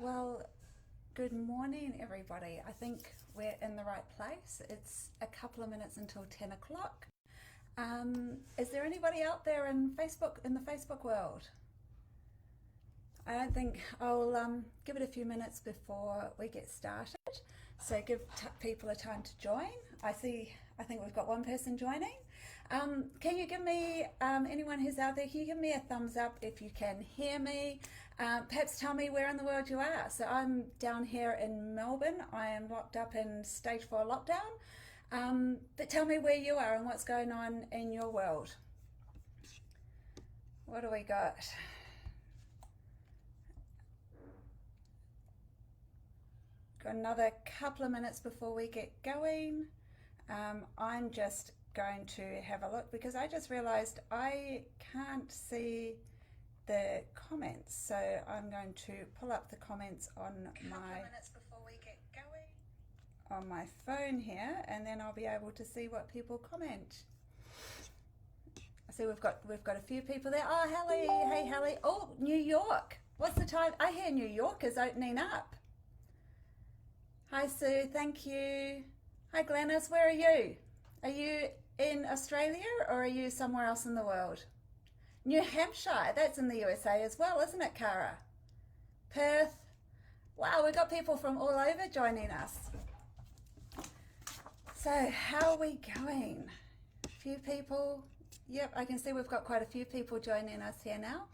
Well, good morning, everybody. I think we're in the right place. It's a couple of minutes until 10 o'clock. Is there anybody out there in the Facebook world? I don't think I'll give it a few minutes before we get started. So give people a time to join. I think we've got one person joining. Can you give me, anyone who's out there, can you give me a thumbs up if you can hear me? Perhaps tell me where in the world you are. So I'm down here in Melbourne. I am locked up in stage 4 lockdown. But tell me where you are and what's going on in your world. What do we got? Got another couple of minutes before we get going. I'm just going to have a look because I just realized I can't see the comments, so I'm going to pull up the comments on my phone here, and then I'll be able to see what people comment. I see we've got a few people there. Oh, Hallie, hey Hallie. Oh, New York. What's the time? I hear New York is opening up. Hi Sue, thank you. Hi Glennis, where are you? Are you in Australia or are you somewhere else in the world? New Hampshire, that's in the USA as well, isn't it, Cara? Perth. Wow, we've got people from all over joining us. So how are we going? A few people. Yep, I can see we've got quite a few people joining us here now.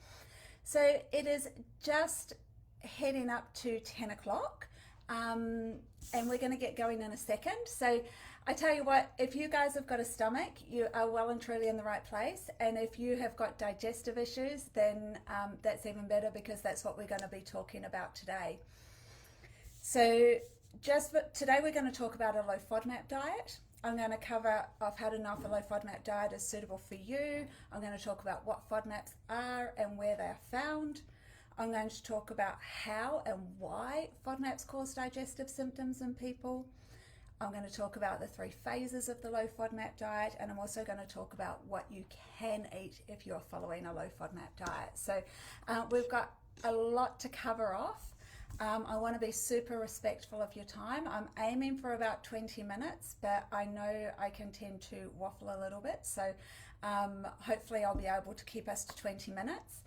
So it is just heading up to 10 o'clock. And we're going to get going in a second. So I tell you what, if you guys have got a stomach, you are well and truly in the right place. And if you have got digestive issues, then that's even better because that's what we're going to be talking about today. So today we're going to talk about a low FODMAP diet. I'm going to cover off how to know if a low FODMAP diet is suitable for you. I'm going to talk about what FODMAPs are and where they are found. I'm going to talk about how and why FODMAPs cause digestive symptoms in people. I'm going to talk about the 3 phases of the low FODMAP diet, and I'm also going to talk about what you can eat if you're following a low FODMAP diet. So we've got a lot to cover off. I want to be super respectful of your time. I'm aiming for about 20 minutes, but I know I can tend to waffle a little bit. So hopefully I'll be able to keep us to 20 minutes.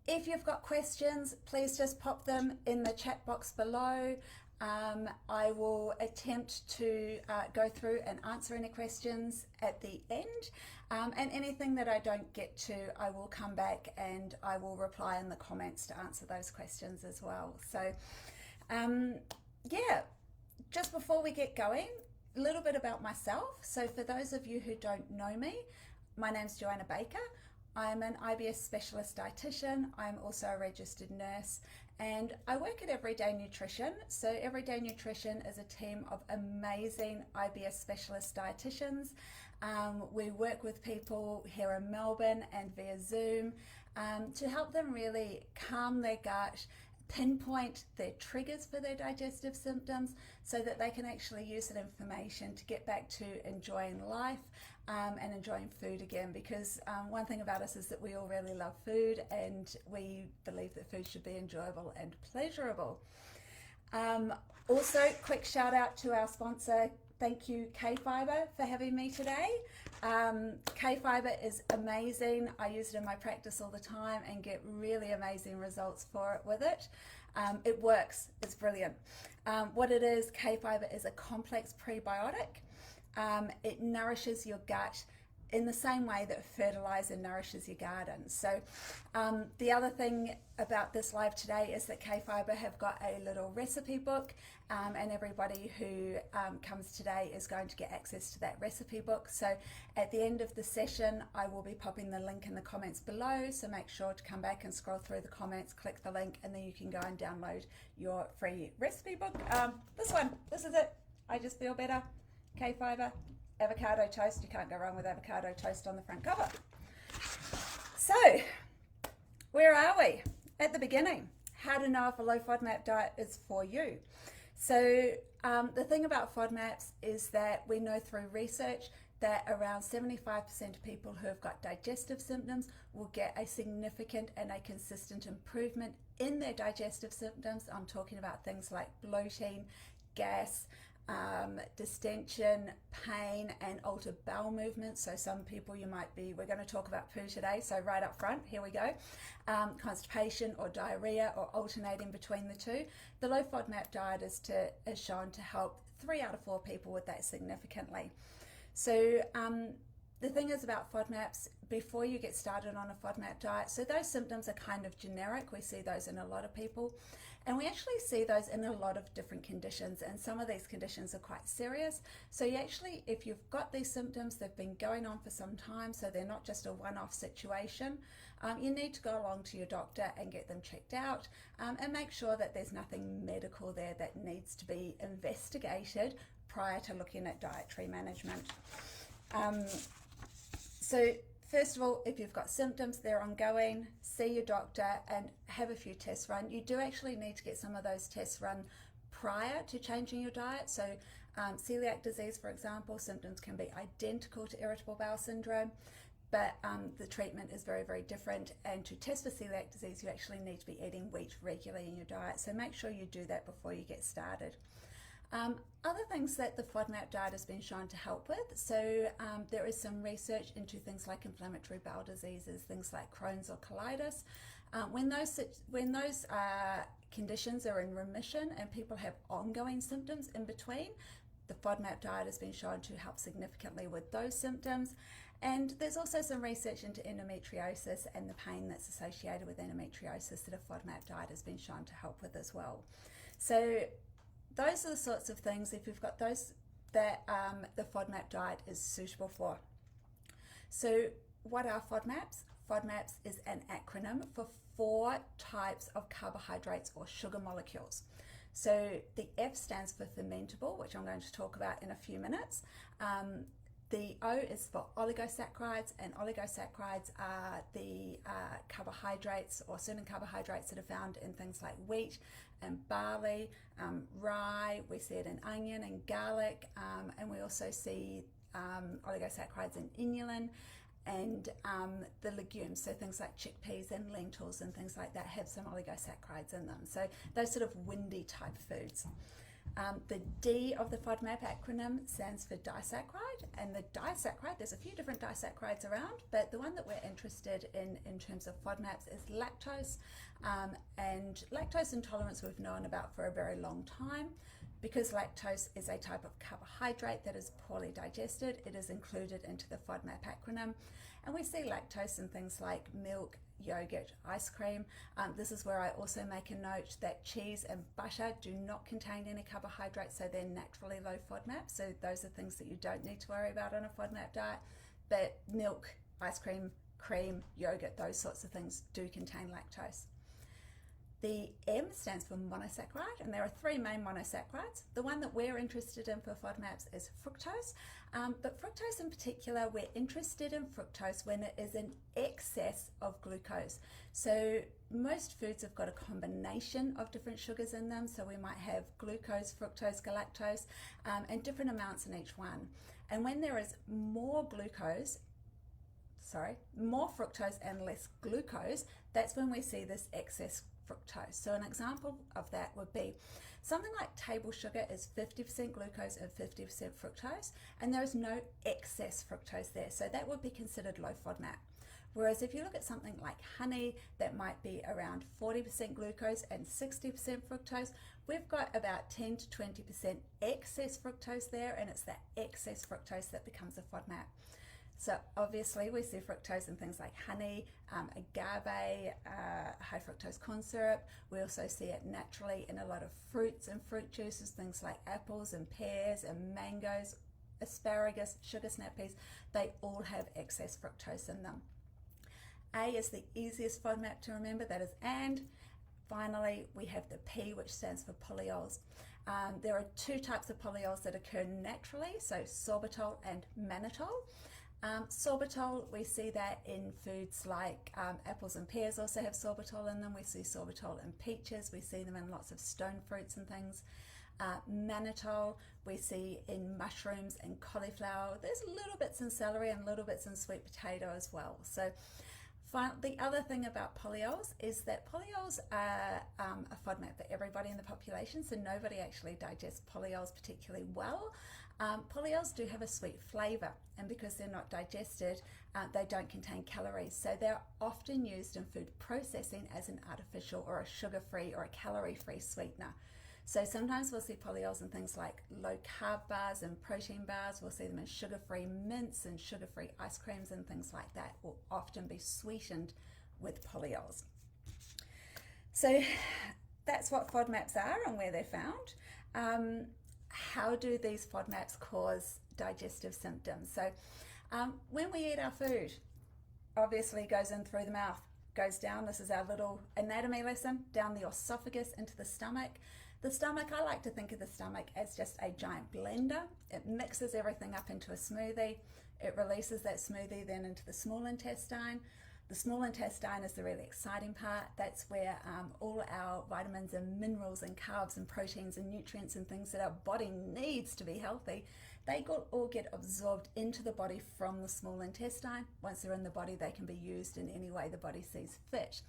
If you've got questions, please just pop them in the chat box below. I will attempt to go through and answer any questions at the end. And anything that I don't get to, I will come back and I will reply in the comments to answer those questions as well. So, yeah, just before we get going, a little bit about myself. So for those of you who don't know me, my name's Joanna Baker. I'm an IBS specialist dietitian. I'm also a registered nurse and I work at Everyday Nutrition. So Everyday Nutrition is a team of amazing IBS specialist dietitians. We work with people here in Melbourne and via Zoom to help them really calm their gut, pinpoint their triggers for their digestive symptoms so that they can actually use that information to get back to enjoying life and enjoying food again, because one thing about us is that we all really love food and we believe that food should be enjoyable and pleasurable. Also, quick shout out to our sponsor. Thank you, K-Fiber, for having me today. K-Fiber is amazing. I use it in my practice all the time and get really amazing results with it. It works, it's brilliant. What it is, K-Fiber is a complex prebiotic. It nourishes your gut in the same way that fertilizer nourishes your garden. So the other thing about this live today is that K-Fiber have got a little recipe book, and everybody who comes today is going to get access to that recipe book. So at the end of the session, I will be popping the link in the comments below, so make sure to come back and scroll through the comments, click the link, and then you can go and download your free recipe book. This is it. I just feel better. K-Fiber, avocado toast. You can't go wrong with avocado toast on the front cover. So, where are we? At the beginning, how to know if a low FODMAP diet is for you. So, the thing about FODMAPs is that we know through research that around 75% of people who have got digestive symptoms will get a significant and a consistent improvement in their digestive symptoms. I'm talking about things like bloating, gas, distension, pain, and altered bowel movements. So some people we're going to talk about poo today, so right up front, here we go. Constipation or diarrhea or alternating between the two. The low FODMAP diet is shown to help 3 out of 4 people with that significantly. So the thing is about FODMAPs, before you get started on a FODMAP diet, so those symptoms are kind of generic. We see those in a lot of people, and we actually see those in a lot of different conditions, and some of these conditions are quite serious. So you actually, if you've got these symptoms, they've been going on for some time, so they're not just a one-off situation, you need to go along to your doctor and get them checked out, and make sure that there's nothing medical there that needs to be investigated prior to looking at dietary management. So first of all, if you've got symptoms, they're ongoing, see your doctor and have a few tests run. You do actually need to get some of those tests run prior to changing your diet. So celiac disease, for example, symptoms can be identical to irritable bowel syndrome, but the treatment is very, very different. And to test for celiac disease, you actually need to be eating wheat regularly in your diet. So make sure you do that before you get started. Other things that the FODMAP diet has been shown to help with, so there is some research into things like inflammatory bowel diseases, things like Crohn's or colitis. When those conditions are in remission and people have ongoing symptoms in between, the FODMAP diet has been shown to help significantly with those symptoms. And there's also some research into endometriosis and the pain that's associated with endometriosis that a FODMAP diet has been shown to help with as well. So those are the sorts of things, if you've got those, that the FODMAP diet is suitable for. So what are FODMAPs? FODMAPs is an acronym for 4 types of carbohydrates or sugar molecules. So the F stands for fermentable, which I'm going to talk about in a few minutes. The O is for oligosaccharides, and oligosaccharides are the carbohydrates or certain carbohydrates that are found in things like wheat and barley, rye, we see it in onion and garlic, and we also see oligosaccharides in inulin, and the legumes, so things like chickpeas and lentils and things like that have some oligosaccharides in them. So those sort of windy type foods. The D of the FODMAP acronym stands for disaccharide, and the disaccharide, there's a few different disaccharides around, but the one that we're interested in terms of FODMAPs is lactose, and lactose intolerance we've known about for a very long time. Because lactose is a type of carbohydrate that is poorly digested, it is included into the FODMAP acronym, and we see lactose in things like milk, yogurt, ice cream. This is where I also make a note that cheese and butter do not contain any carbohydrates, so they're naturally low FODMAP. So those are things that you don't need to worry about on a FODMAP diet. But milk, ice cream, cream, yogurt, those sorts of things do contain lactose. The M stands for monosaccharide, and there are 3 main monosaccharides. The one that we're interested in for FODMAPs is fructose, but fructose in particular, we're interested in fructose when it is in excess of glucose. So most foods have got a combination of different sugars in them, so we might have glucose, fructose, galactose, and different amounts in each one. And when there is more fructose and less glucose, that's when we see this excess fructose. So an example of that would be something like table sugar is 50% glucose and 50% fructose, and there is no excess fructose there, so that would be considered low FODMAP. Whereas if you look at something like honey, that might be around 40% glucose and 60% fructose, we've got about 10 to 20% excess fructose there, and it's that excess fructose that becomes a FODMAP. So obviously we see fructose in things like honey, agave, high fructose corn syrup. We also see it naturally in a lot of fruits and fruit juices, things like apples and pears and mangoes, asparagus, sugar snap peas. They all have excess fructose in them. A is the easiest FODMAP to remember, that is and. Finally, we have the P, which stands for polyols. There are 2 types of polyols that occur naturally, so sorbitol and mannitol. Sorbitol, we see that in foods like apples and pears also have sorbitol in them. We see sorbitol in peaches. We see them in lots of stone fruits and things. mannitol, we see in mushrooms and cauliflower. There's little bits in celery and little bits in sweet potato as well. So the other thing about polyols is that polyols are a FODMAP for everybody in the population, so nobody actually digests polyols particularly well. Polyols do have a sweet flavour, and because they're not digested, they don't contain calories, so they're often used in food processing as an artificial or a sugar-free or a calorie-free sweetener. So sometimes we'll see polyols in things like low carb bars and protein bars. We'll see them in sugar-free mints and sugar-free ice creams and things like that will often be sweetened with polyols. So that's what FODMAPs are and where they're found. How do these FODMAPs cause digestive symptoms? So when we eat our food, obviously it goes in through the mouth, goes down. This is our little anatomy lesson, down the esophagus into the stomach. The stomach, I like to think of the stomach as just a giant blender. It mixes everything up into a smoothie. It releases that smoothie then into the small intestine. The small intestine is the really exciting part. That's where all our vitamins and minerals and carbs and proteins and nutrients and things that our body needs to be healthy, they all get absorbed into the body from the small intestine. Once they're in the body, they can be used in any way the body sees fit.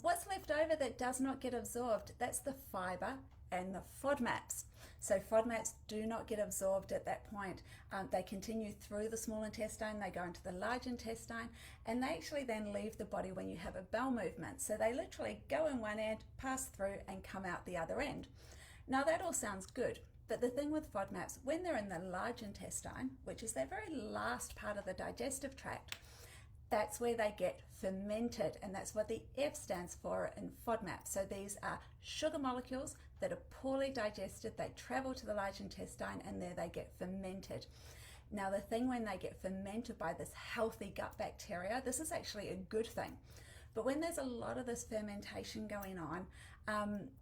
What's left over that does not get absorbed, that's the fiber and the FODMAPs. So FODMAPs do not get absorbed at that point. They continue through the small intestine, they go into the large intestine, and they actually then leave the body when you have a bowel movement. So they literally go in one end, pass through, and come out the other end. Now that all sounds good, but the thing with FODMAPs, when they're in the large intestine, which is that very last part of the digestive tract, that's where they get fermented, and that's what the F stands for in FODMAP. So these are sugar molecules that are poorly digested. They travel to the large intestine and there they get fermented. Now the thing when they get fermented by this healthy gut bacteria, this is actually a good thing. But when there's a lot of this fermentation going on,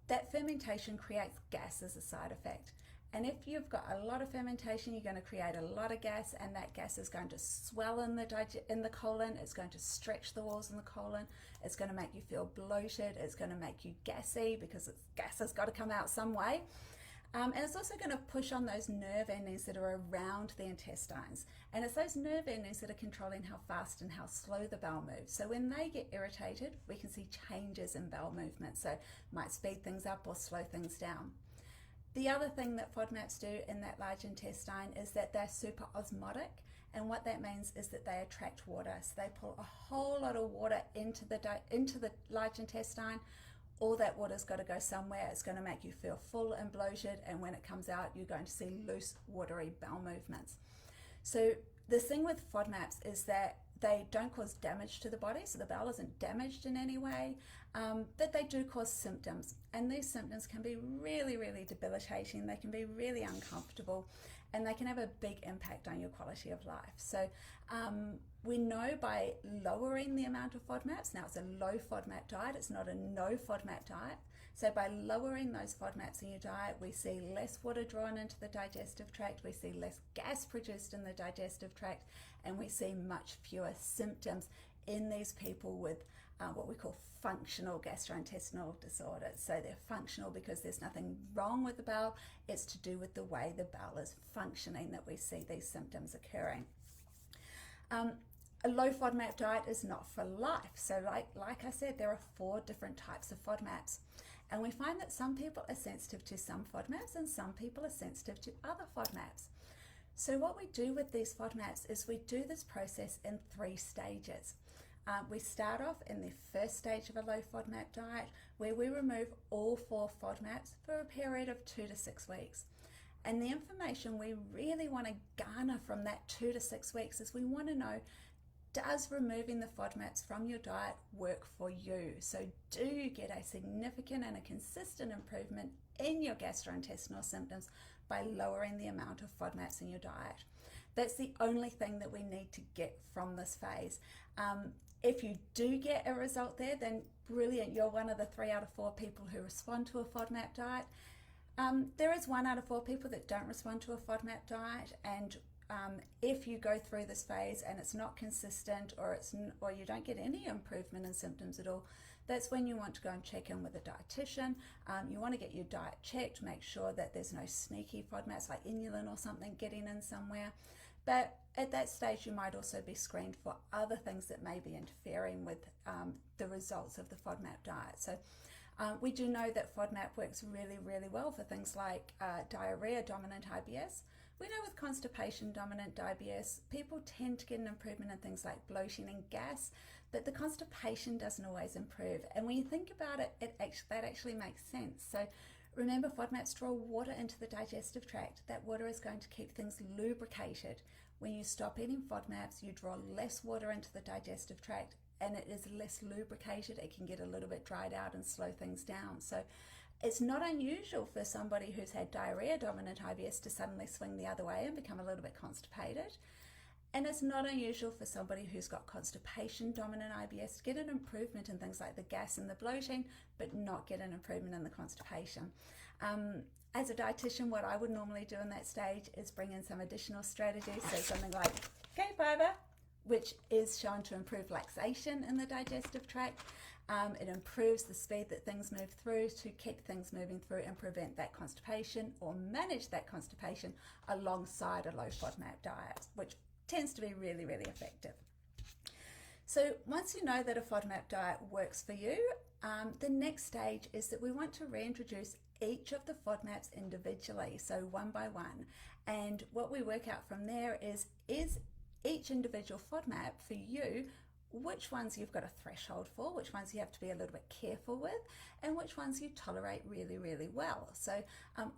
that fermentation creates gas as a side effect. And if you've got a lot of fermentation, you're going to create a lot of gas, and that gas is going to swell in the colon. It's going to stretch the walls in the colon. It's going to make you feel bloated. It's going to make you gassy because gas has got to come out some way. And it's also going to push on those nerve endings that are around the intestines. And it's those nerve endings that are controlling how fast and how slow the bowel moves. So when they get irritated, we can see changes in bowel movement. So it might speed things up or slow things down. The other thing that FODMAPs do in that large intestine is that they're super osmotic, and what that means is that they attract water. So they pull a whole lot of water into the large intestine. All that water's got to go somewhere. It's going to make you feel full and bloated, and when it comes out, you're going to see loose, watery bowel movements. So the thing with FODMAPs is that they don't cause damage to the body, so the bowel isn't damaged in any way, but they do cause symptoms, and these symptoms can be really, really debilitating. They can be really uncomfortable, and they can have a big impact on your quality of life. So we know by lowering the amount of FODMAPs, now it's a low FODMAP diet, it's not a no FODMAP diet. So by lowering those FODMAPs in your diet, we see less water drawn into the digestive tract, we see less gas produced in the digestive tract, and we see much fewer symptoms in these people with what we call functional gastrointestinal disorders. So they're functional because there's nothing wrong with the bowel, it's to do with the way the bowel is functioning that we see these symptoms occurring. A low FODMAP diet is not for life. So like I said, there are 4 different types of FODMAPs. And we find that some people are sensitive to some FODMAPs and some people are sensitive to other FODMAPs. So what we do with these FODMAPs is we do this process in 3 stages. We start off in the first stage of a low FODMAP diet where we remove all 4 FODMAPs for a period of 2 to 6 weeks. And the information we really want to garner from that 2 to 6 weeks is we want to know, does removing the FODMAPs from your diet work for you? So do you get a significant and a consistent improvement in your gastrointestinal symptoms by lowering the amount of FODMAPs in your diet? That's the only thing that we need to get from this phase. If you do get a result there, then brilliant, you're one of the 3 out of 4 people who respond to a FODMAP diet. There is 1 out of 4 people that don't respond to a FODMAP diet, and if you go through this phase and it's not consistent or you don't get any improvement in symptoms at all, that's when you want to go and check in with a dietitian. You want to get your diet checked, make sure that there's no sneaky FODMAPs like inulin or something getting in somewhere. But at that stage, you might also be screened for other things that may be interfering with the results of the FODMAP diet. So we do know that FODMAP works really, really well for things like diarrhea dominant IBS. We know with constipation dominant IBS, people tend to get an improvement in things like bloating and gas, but the constipation doesn't always improve. And when you think about it, that actually makes sense. So remember, FODMAPs draw water into the digestive tract. That water is going to keep things lubricated. When you stop eating FODMAPs, you draw less water into the digestive tract, and it is less lubricated. It can get a little bit dried out and slow things down. So it's not unusual for somebody who's had diarrhea dominant IBS to suddenly swing the other way and become a little bit constipated. And it's not unusual for somebody who's got constipation dominant IBS to get an improvement in things like the gas and the bloating, but not get an improvement in the constipation. As a dietitian, what I would normally do in that stage is bring in some additional strategies. So something like K-fiber, which is shown to improve laxation in the digestive tract. It improves the speed that things move through to keep things moving through and prevent that constipation or manage that constipation alongside a low FODMAP diet, which tends to be really, really effective. So once you know that a FODMAP diet works for you, the next stage is that we want to reintroduce each of the FODMAPs individually, so one by one. And what we work out from there is each individual FODMAP for you, which ones you've got a threshold for, which ones you have to be a little bit careful with, and which ones you tolerate really, really well. So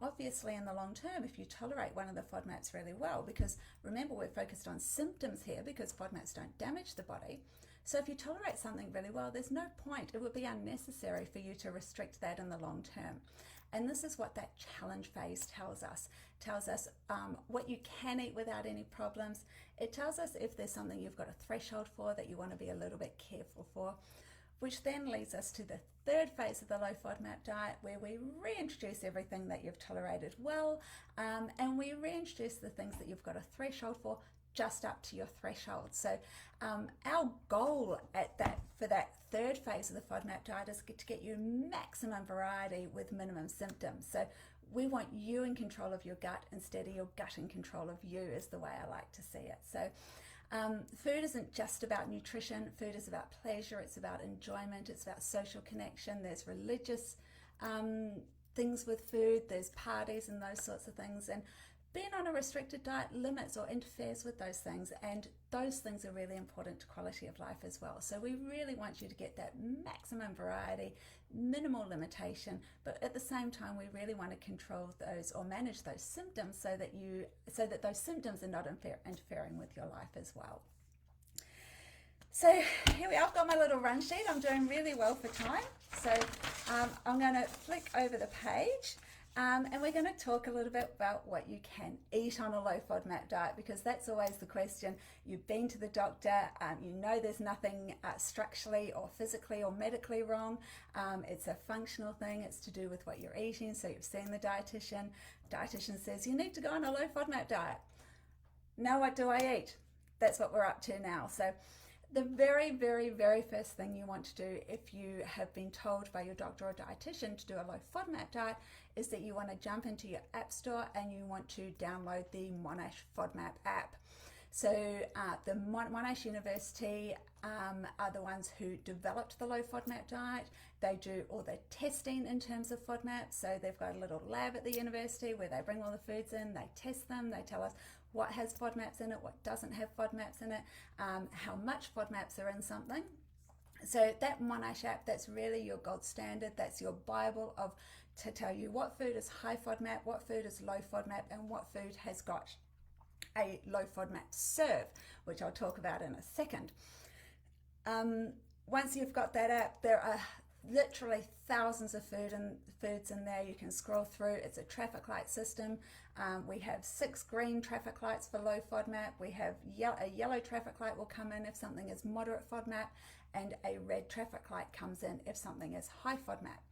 obviously in the long term, if you tolerate one of the FODMAPs really well, because remember we're focused on symptoms here because FODMAPs don't damage the body. So if you tolerate something really well, there's no point, it would be unnecessary for you to restrict that in the long term. And this is what that challenge phase tells us. Tells us what you can eat without any problems. It tells us if there's something you've got a threshold for that you want to be a little bit careful for, which then leads us to the third phase of the low FODMAP diet, where we reintroduce everything that you've tolerated well, and we reintroduce the things that you've got a threshold for just up to your threshold. So our goal for that third phase of the FODMAP diet is to get you maximum variety with minimum symptoms. So we want you in control of your gut instead of your gut in control of you, is the way I like to see it. So food isn't just about nutrition. Food is about pleasure. It's about enjoyment. It's about social connection. There's religious things with food. There's parties and those sorts of things. And being on a restricted diet limits or interferes with those things, and those things are really important to quality of life as well. So we really want you to get that maximum variety, minimal limitation, but at the same time we really want to control those or manage those symptoms so that those symptoms are not interfering with your life as well. So here we are, I've got my little run sheet. I'm doing really well for time. So I'm going to flick over the page. And we're going to talk a little bit about what you can eat on a low FODMAP diet, because that's always the question. You've been to the doctor, you know there's nothing structurally or physically or medically wrong. It's a functional thing. It's to do with what you're eating. So you've seen the dietitian. Dietitian says you need to go on a low FODMAP diet. Now what do I eat? That's what we're up to now. So the very, very, very first thing you want to do if you have been told by your doctor or dietitian to do a low FODMAP diet is that you want to jump into your app store and you want to download the Monash FODMAP app. So the Monash University are the ones who developed the low FODMAP diet. They do all the testing in terms of FODMAP. So they've got a little lab at the university where they bring all the foods in, they test them, they tell us what has FODMAPs in it, what doesn't have FODMAPs in it, how much FODMAPs are in something. So that Monash app, that's really your gold standard. That's your Bible to tell you what food is high FODMAP, what food is low FODMAP, and what food has got a low FODMAP serve, which I'll talk about in a second. Once you've got that app, there are literally thousands of foods in there. You can scroll through. It's a traffic light system. We have 6 green traffic lights for low FODMAP. We have a yellow traffic light will come in if something is moderate FODMAP, and a red traffic light comes in if something is high FODMAP.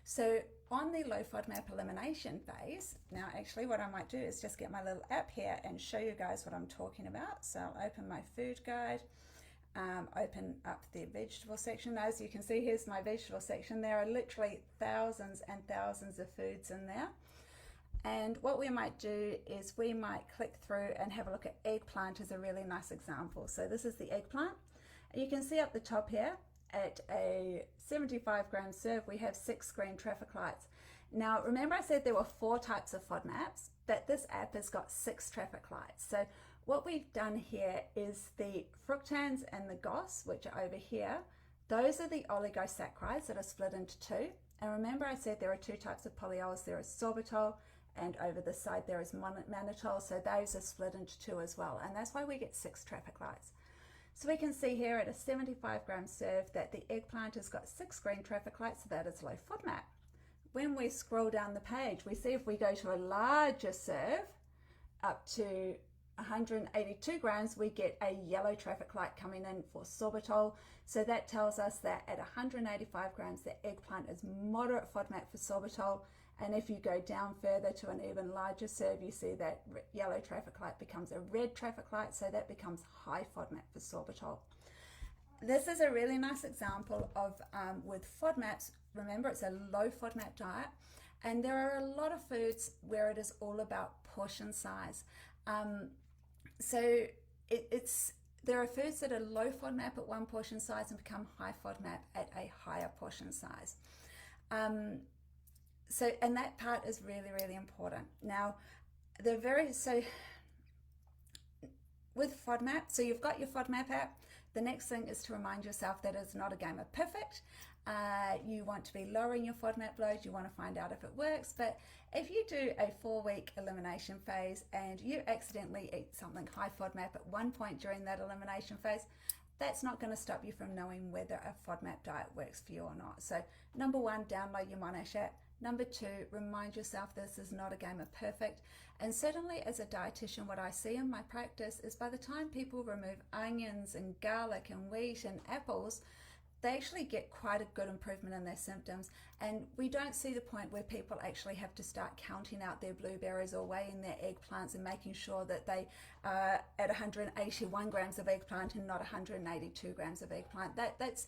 So on the low FODMAP elimination phase, now actually what I might do is just get my little app here and show you guys what I'm talking about. So I'll open my food guide. open up the vegetable section. As you can see, here's my vegetable section. There are literally thousands and thousands of foods in there. And what we might do is we might click through and have a look at eggplant as a really nice example. So this is the eggplant. You can see up the top here, at a 75 gram serve, we have 6 green traffic lights. Now, remember I said there were 4 types of FODMAPs, but this app has got 6 traffic lights. So what we've done here is the fructans and the GOS, which are over here, those are the oligosaccharides that are split into 2. And remember I said there are 2 types of polyols. There is sorbitol, and over this side there is mannitol, so those are split into 2 as well. And that's why we get 6 traffic lights. So we can see here at a 75 gram serve that the eggplant has got 6 green traffic lights, so that is low FODMAP. When we scroll down the page, we see if we go to a larger serve, up to 182 grams, we get a yellow traffic light coming in for sorbitol. So that tells us that at 185 grams, the eggplant is moderate FODMAP for sorbitol. And if you go down further to an even larger serve, you see that yellow traffic light becomes a red traffic light, so that becomes high FODMAP for sorbitol. This is a really nice example of with FODMAPs. Remember, it's a low FODMAP diet, and there are a lot of foods where it is all about portion size. There are foods that are low FODMAP at 1 portion size and become high FODMAP at a higher portion size. And that part is really, really important. Now, with FODMAP, so you've got your FODMAP app. The next thing is to remind yourself that it's not a game of perfect. You want to be lowering your FODMAP load. You want to find out if it works. But if you do a 4-week elimination phase and you accidentally eat something high FODMAP at one point during that elimination phase, that's not going to stop you from knowing whether a FODMAP diet works for you or not. So number 1, download your Monash app. Number 2, remind yourself this is not a game of perfect. And certainly as a dietitian, what I see in my practice is by the time people remove onions and garlic and wheat and apples, they actually get quite a good improvement in their symptoms. And we don't see the point where people actually have to start counting out their blueberries or weighing their eggplants and making sure that they are at 181 grams of eggplant and not 182 grams of eggplant. That's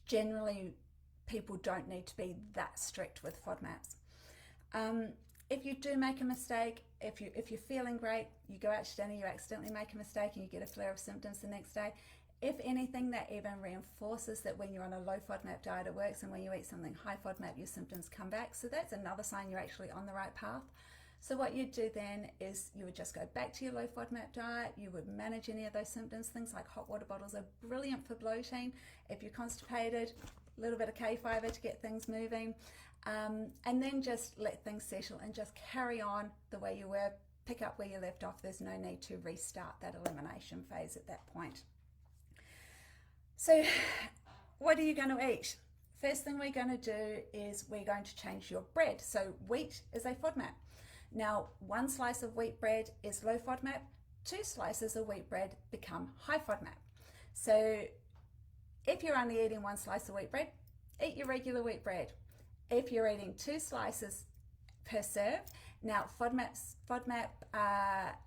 generally, people don't need to be that strict with FODMAPs. If you do make a mistake, if you're feeling great, you go out to dinner, you accidentally make a mistake and you get a flare of symptoms the next day, if anything, that even reinforces that when you're on a low FODMAP diet it works, and when you eat something high FODMAP your symptoms come back. So that's another sign you're actually on the right path. So what you'd do then is you would just go back to your low FODMAP diet. You would manage any of those symptoms. Things like hot water bottles are brilliant for bloating. If you're constipated, a little bit of K-fiber to get things moving, and then just let things settle and just carry on the way you were, pick up where you left off. There's no need to restart that elimination phase at that point. So what are you going to eat? First thing we're going to do is we're going to change your bread. So wheat is a FODMAP. Now, 1 slice of wheat bread is low FODMAP, 2 slices of wheat bread become high FODMAP. So if you're only eating 1 slice of wheat bread, eat your regular wheat bread. If you're eating 2 slices per serve, now FODMAP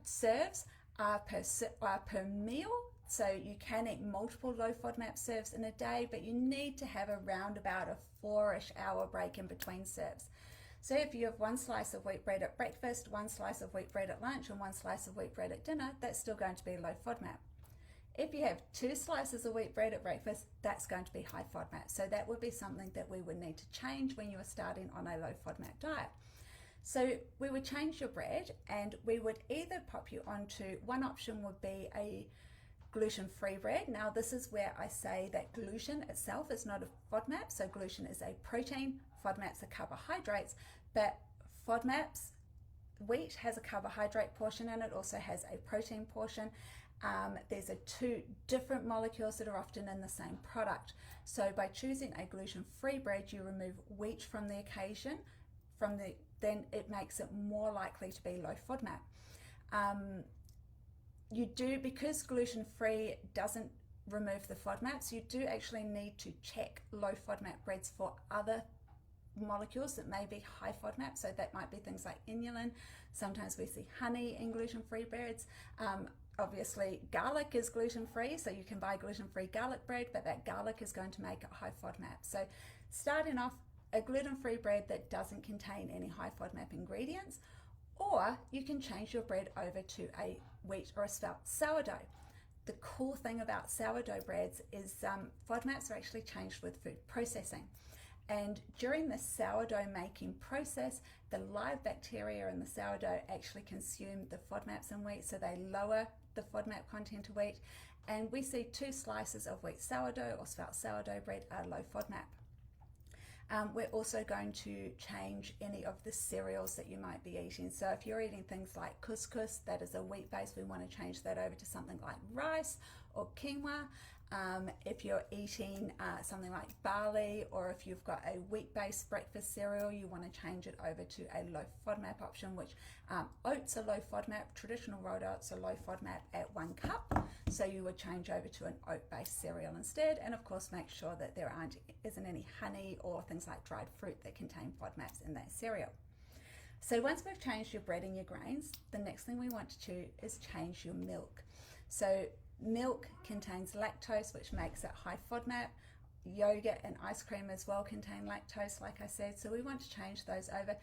serves are per meal, so you can eat multiple low FODMAP serves in a day, but you need to have around about a 4-ish hour break in between serves. So if you have 1 slice of wheat bread at breakfast, 1 slice of wheat bread at lunch, and 1 slice of wheat bread at dinner, that's still going to be low FODMAP. If you have 2 slices of wheat bread at breakfast, that's going to be high FODMAP. So that would be something that we would need to change when you are starting on a low FODMAP diet. So we would change your bread, and we would either pop you onto, one option would be a gluten-free bread. Now this is where I say that gluten itself is not a FODMAP, so gluten is a protein, FODMAPs are carbohydrates, but FODMAPs, wheat has a carbohydrate portion and it also has a protein portion. There's 2 different molecules that are often in the same product. So by choosing a gluten-free bread, you remove wheat from the occasion, then it makes it more likely to be low FODMAP. Because gluten-free doesn't remove the FODMAPs, you do actually need to check low FODMAP breads for other molecules that may be high FODMAP, so that might be things like inulin. Sometimes we see honey in gluten-free breads. Obviously garlic is gluten-free, so you can buy gluten-free garlic bread, but that garlic is going to make it high FODMAP. So starting off, a gluten-free bread that doesn't contain any high FODMAP ingredients, or you can change your bread over to a wheat or a spelt sourdough. The cool thing about sourdough breads is FODMAPs are actually changed with food processing. And during the sourdough making process, the live bacteria in the sourdough actually consume the FODMAPs in wheat, so they lower the FODMAP content of wheat. And we see 2 slices of wheat sourdough or spelt sourdough bread are low FODMAP. We're also going to change any of the cereals that you might be eating. So if you're eating things like couscous, that is a wheat base, we want to change that over to something like rice or quinoa. If you're eating something like barley, or if you've got a wheat-based breakfast cereal, you want to change it over to a low FODMAP option, which oats are low FODMAP, traditional rolled oats are low FODMAP at 1 cup. So you would change over to an oat-based cereal instead, and of course make sure that there isn't any honey or things like dried fruit that contain FODMAPs in that cereal. So once we've changed your bread and your grains, the next thing we want to do is change your milk. So milk contains lactose, which makes it high FODMAP. Yogurt and ice cream as well contain lactose, like I said. So we want to change those over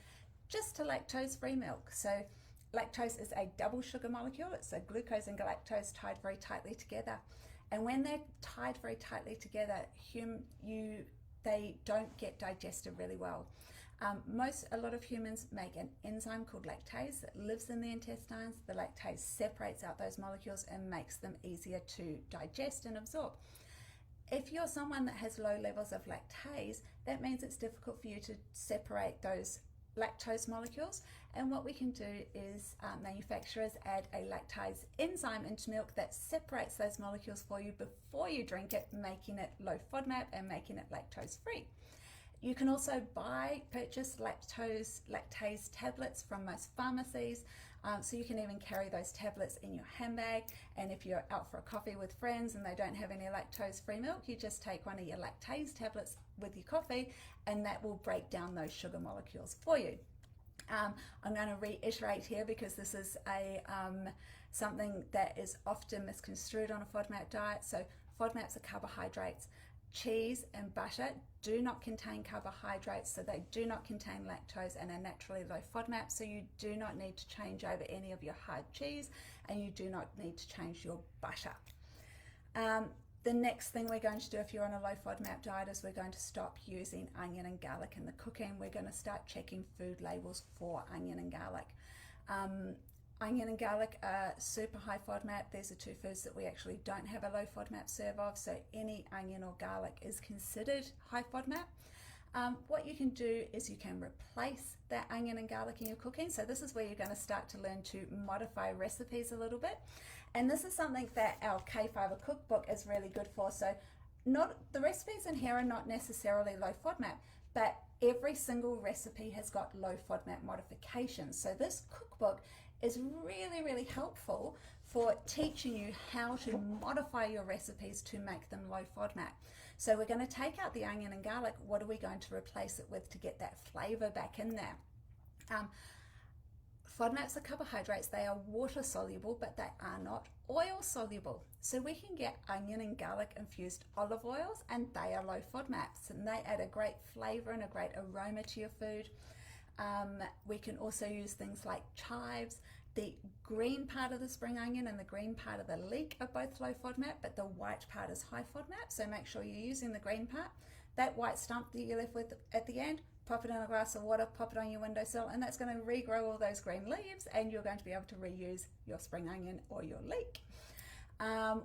just to lactose-free milk. So lactose is a double sugar molecule. It's a glucose and galactose tied very tightly together. And when they're tied very tightly together, they don't get digested really well. A lot of humans make an enzyme called lactase that lives in the intestines. The lactase separates out those molecules and makes them easier to digest and absorb. If you're someone that has low levels of lactase, that means it's difficult for you to separate those lactose molecules. And what we can do is manufacturers add a lactase enzyme into milk that separates those molecules for you before you drink it, making it low FODMAP and making it lactose free. You can also purchase lactase tablets from most pharmacies, so you can even carry those tablets in your handbag. And if you're out for a coffee with friends and they don't have any lactose-free milk, you just take one of your lactase tablets with your coffee, and that will break down those sugar molecules for you. I'm going to reiterate here because this is something that is often misconstrued on a FODMAP diet. So FODMAPs are carbohydrates. Cheese and butter do not contain carbohydrates, so they do not contain lactose and are naturally low FODMAP, so you do not need to change over any of your hard cheese, and you do not need to change your butter. The next thing we're going to do if you're on a low FODMAP diet is we're going to stop using onion and garlic in the cooking. We're going to start checking food labels for onion and garlic. Onion and garlic are super high FODMAP. These are 2 foods that we actually don't have a low FODMAP serve of, so any onion or garlic is considered high FODMAP. What you can do is you can replace that onion and garlic in your cooking. So this is where you're going to start to learn to modify recipes a little bit. And this is something that our K-Fiber cookbook is really good for. So the recipes in here are not necessarily low FODMAP, but every single recipe has got low FODMAP modifications. So this cookbook is really, really helpful for teaching you how to modify your recipes to make them low FODMAP. So we're going to take out the onion and garlic. What are we going to replace it with to get that flavor back in there? FODMAPs are carbohydrates. They are water soluble, but they are not oil soluble. So we can get onion and garlic infused olive oils, and they are low FODMAPs, and they add a great flavor and a great aroma to your food. We can also use things like chives. The green part of the spring onion and the green part of the leek are both low FODMAP, but the white part is high FODMAP, so make sure you're using the green part. That white stump that you're left with at the end, pop it in a glass of water, pop it on your windowsill, and that's going to regrow all those green leaves, and you're going to be able to reuse your spring onion or your leek.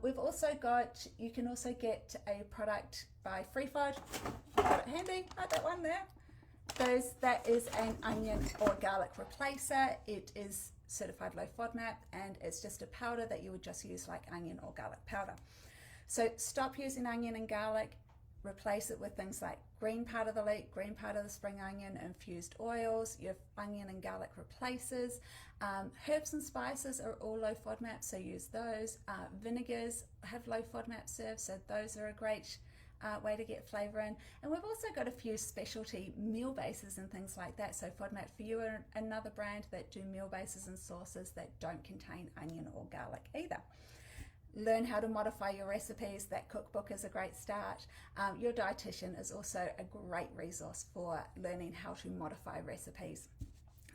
We've also got, you can also get a product by FreeFod. I've got it handy, like that one there. That is an onion or garlic replacer. It is certified low FODMAP, and it's just a powder that you would just use like onion or garlic powder. So stop using onion and garlic, replace it with things like green part of the leek, green part of the spring onion, infused oils, your onion and garlic replacers. Herbs and spices are all low FODMAP, so use those. Vinegars have low FODMAP serves, so those are a great way to get flavour in. And we've also got a few specialty meal bases and things like that. So FODMAP For You are another brand that do meal bases and sauces that don't contain onion or garlic either. Learn how to modify your recipes. That cookbook is a great start. Your dietitian is also a great resource for learning how to modify recipes.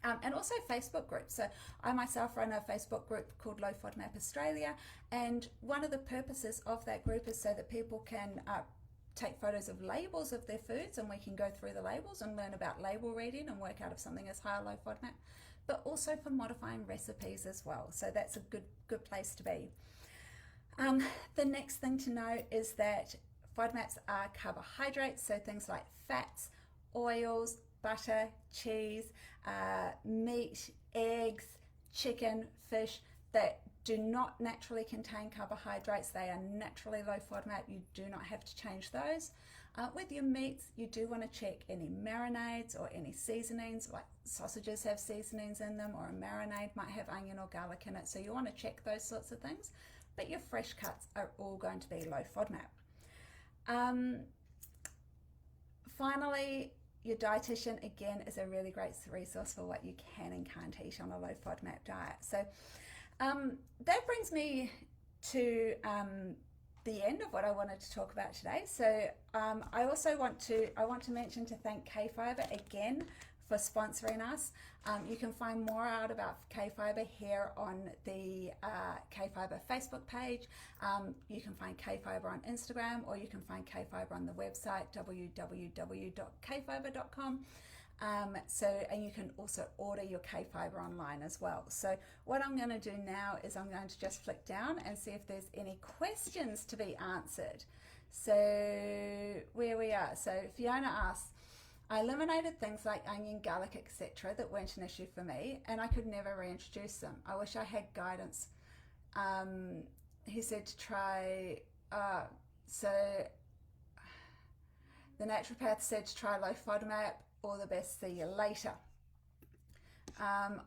And also Facebook groups. So I myself run a Facebook group called Low FODMAP Australia, and one of the purposes of that group is so that people can take photos of labels of their foods, and we can go through the labels and learn about label reading and work out if something is high or low FODMAP, but also for modifying recipes as well. So that's a good place to be. The next thing to know is that FODMAPs are carbohydrates, so things like fats, oils, butter, cheese, meat, eggs, chicken, fish that do not naturally contain carbohydrates. They are naturally low FODMAP. You do not have to change those. With your meats, you do want to check any marinades or any seasonings, like sausages have seasonings in them, or a marinade might have onion or garlic in it. So you want to check those sorts of things. But your fresh cuts are all going to be low FODMAP. Finally, your dietitian, again, is a really great resource for what you can and can't eat on a low FODMAP diet. So that brings me to the end of what I wanted to talk about today. So I also want to mention to thank K-Fiber again for sponsoring us. You can find more out about K-Fiber here on the K-Fiber Facebook page. You can find K-Fiber on Instagram, or you can find K-Fiber on the website www.kfiber.com. And you can also order your K-Fiber online as well. So what I'm going to do now is I'm going to just flick down and see if there's any questions to be answered. So where we are. So Fiona asks, I eliminated things like onion, garlic, etc. that weren't an issue for me, and I could never reintroduce them. I wish I had guidance. He said to try, so the naturopath said to try low FODMAP, all the best, see you later. Yeah,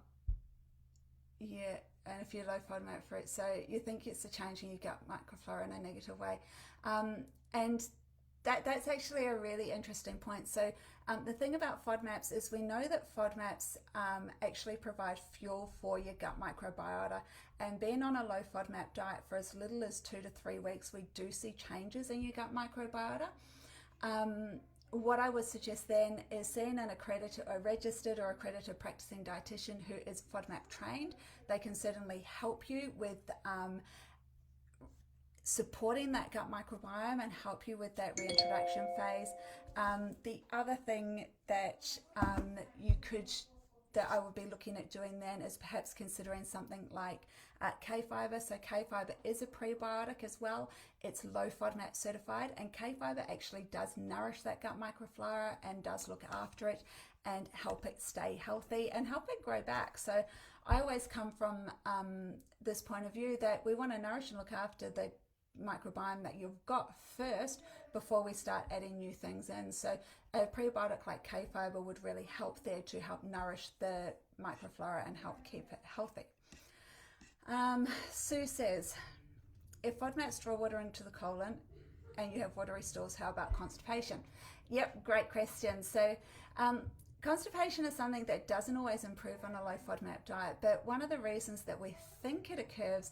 and if you're low FODMAP for it, so you think it's a change in your gut microflora in a negative way. And that's actually a really interesting point. So the thing about FODMAPs is we know that FODMAPs actually provide fuel for your gut microbiota, and being on a low FODMAP diet for as little as 2 to 3 weeks, we do see changes in your gut microbiota. What I would suggest then is seeing an accredited or registered or accredited practicing dietitian who is FODMAP trained. They can certainly help you with supporting that gut microbiome and help you with that reintroduction phase. The other thing that that I would be looking at doing then is perhaps considering something like K-Fiber. So K-Fiber is a prebiotic as well. It's low FODMAP certified, and K-Fiber actually does nourish that gut microflora and does look after it and help it stay healthy and help it grow back. So I always come from this point of view that we want to nourish and look after the microbiome that you've got first before we start adding new things in. So a prebiotic like K-Fiber would really help there to help nourish the microflora and help keep it healthy. Sue says, if FODMAPs draw water into the colon and you have watery stools, how about constipation? Yep, great question. So constipation is something that doesn't always improve on a low FODMAP diet, but one of the reasons that we think it occurs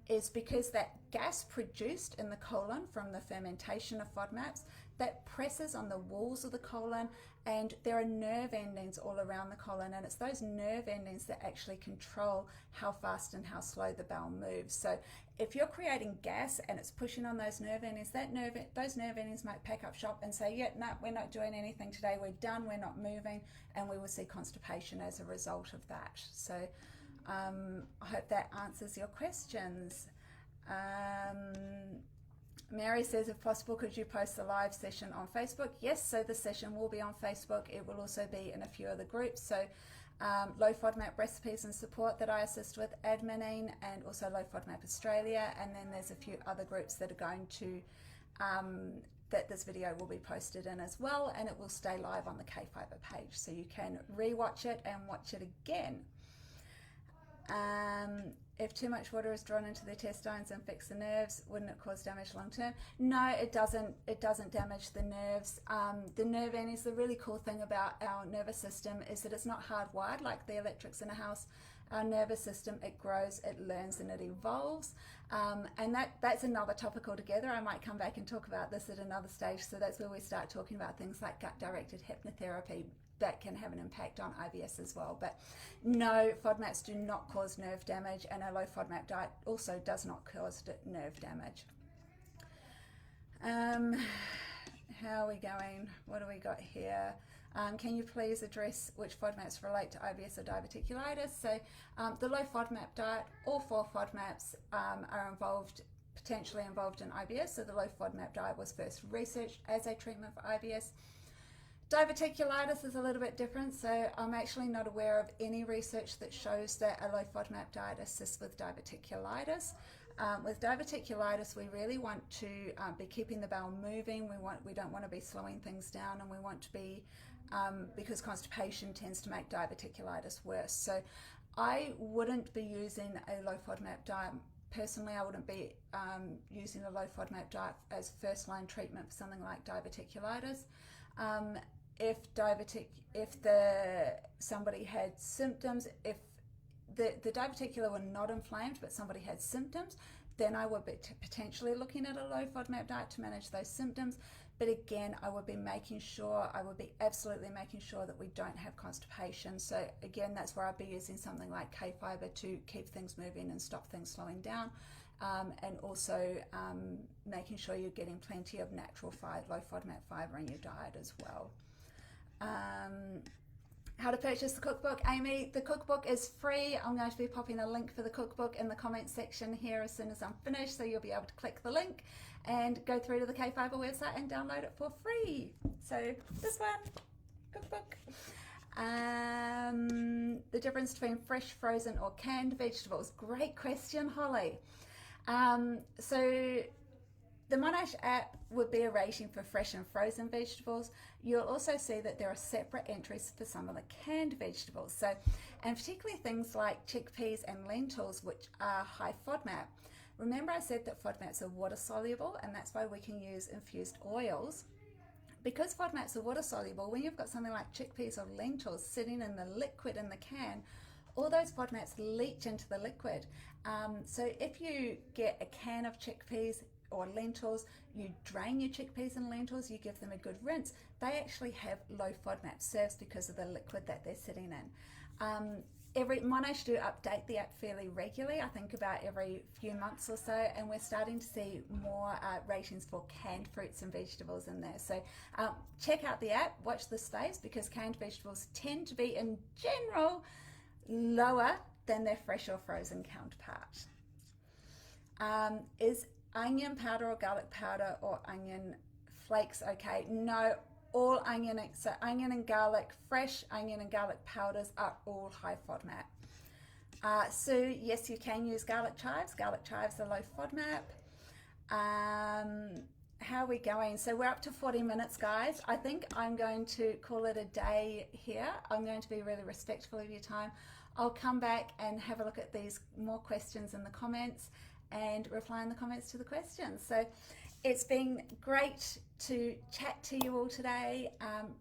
is because that gas produced in the colon from the fermentation of FODMAPs, that presses on the walls of the colon, and there are nerve endings all around the colon, and it's those nerve endings that actually control how fast and how slow the bowel moves. So if you're creating gas and it's pushing on those nerve endings, those nerve endings might pack up shop and say, yeah, no, we're not doing anything today, we're done, we're not moving, and we will see constipation as a result of that. So I hope that answers your questions. Mary says, if possible, could you post the live session on Facebook? Yes, so the session will be on Facebook. It will also be in a few other groups. So Low FODMAP Recipes and Support that I assist with adminning, and also Low FODMAP Australia. And then there's a few other groups that are going to, that this video will be posted in as well, and it will stay live on the K-Fiber page. So you can re-watch it and watch it again. if too much water is drawn into the intestines and affects the nerves, wouldn't it cause damage long term? No, it doesn't. It doesn't damage the nerves. The nerve endings, the really cool thing about our nervous system is that it's not hardwired like the electrics in a house. Our nervous system, it grows, it learns, and it evolves. And that's another topic altogether. I might come back and talk about this at another stage. So that's where we start talking about things like gut-directed hypnotherapy that can have an impact on IBS as well. But no, FODMAPs do not cause nerve damage, and a low FODMAP diet also does not cause nerve damage. How are we going? What do we got here? Can you please address which FODMAPs relate to IBS or diverticulitis? So the low FODMAP diet, all 4 FODMAPs are potentially involved in IBS. So the low FODMAP diet was first researched as a treatment for IBS. Diverticulitis is a little bit different, so I'm actually not aware of any research that shows that a low FODMAP diet assists with diverticulitis. With diverticulitis, we really want to be keeping the bowel moving. We don't want to be slowing things down, and we want to be because constipation tends to make diverticulitis worse. So I wouldn't be using a low FODMAP diet. Personally, I wouldn't be using a low FODMAP diet as first-line treatment for something like diverticulitis. If somebody had symptoms, if the diverticula were not inflamed but somebody had symptoms, then I would be potentially looking at a low FODMAP diet to manage those symptoms. But again, I would be absolutely making sure that we don't have constipation. So again, that's where I'd be using something like K-fiber to keep things moving and stop things slowing down. And also making sure you're getting plenty of natural low FODMAP fiber in your diet as well. How to purchase the cookbook. Amy, the cookbook is free. I'm going to be popping a link for the cookbook in the comments section here as soon as I'm finished, so you'll be able to click the link and go through to the K-fiber website and download it for free. So this one, cookbook. The difference between fresh, frozen or canned vegetables. Great question, Holly. So the Monash app would be a rating for fresh and frozen vegetables. You'll also see that there are separate entries for some of the canned vegetables. So, and particularly things like chickpeas and lentils, which are high FODMAP. Remember I said that FODMAPs are water soluble, and that's why we can use infused oils. Because FODMAPs are water soluble, when you've got something like chickpeas or lentils sitting in the liquid in the can, all those FODMAPs leach into the liquid. So if you get a can of chickpeas or lentils, you drain your chickpeas and lentils, you give them a good rinse, they actually have low FODMAP serves because of the liquid that they're sitting in. Monash do update the app fairly regularly, I think about every few months or so, and we're starting to see more ratings for canned fruits and vegetables in there. So check out the app, watch the space, because canned vegetables tend to be, in general, lower than their fresh or frozen counterpart. Is onion powder or garlic powder or onion flakes okay? No, all onion and garlic, fresh onion and garlic powders are all high FODMAP. So yes, you can use garlic chives. Garlic chives are low FODMAP. How are we going? So we're up to 40 minutes, guys. I think I'm going to call it a day here. I'm going to be really respectful of your time. I'll come back and have a look at these more questions in the comments and reply in the comments to the questions. So it's been great to chat to you all today.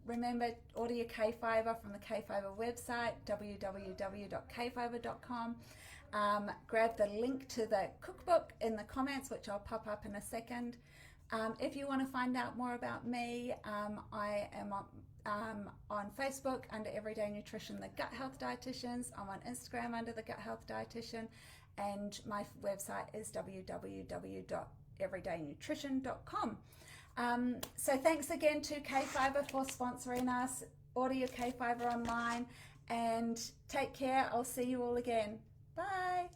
Remember, order your K-fiber from the K-fiber website, www.kfiber.com. Grab the link to the cookbook in the comments, which I'll pop up in a second. If you want to find out more about me, I am on Facebook under Everyday Nutrition, the Gut Health Dietitians. I'm on Instagram under the Gut Health Dietitian, and my website is www.everydaynutrition.com. So thanks again to K-fiber for sponsoring us. Order your K-fiber online and take care. I'll see you all again. Bye.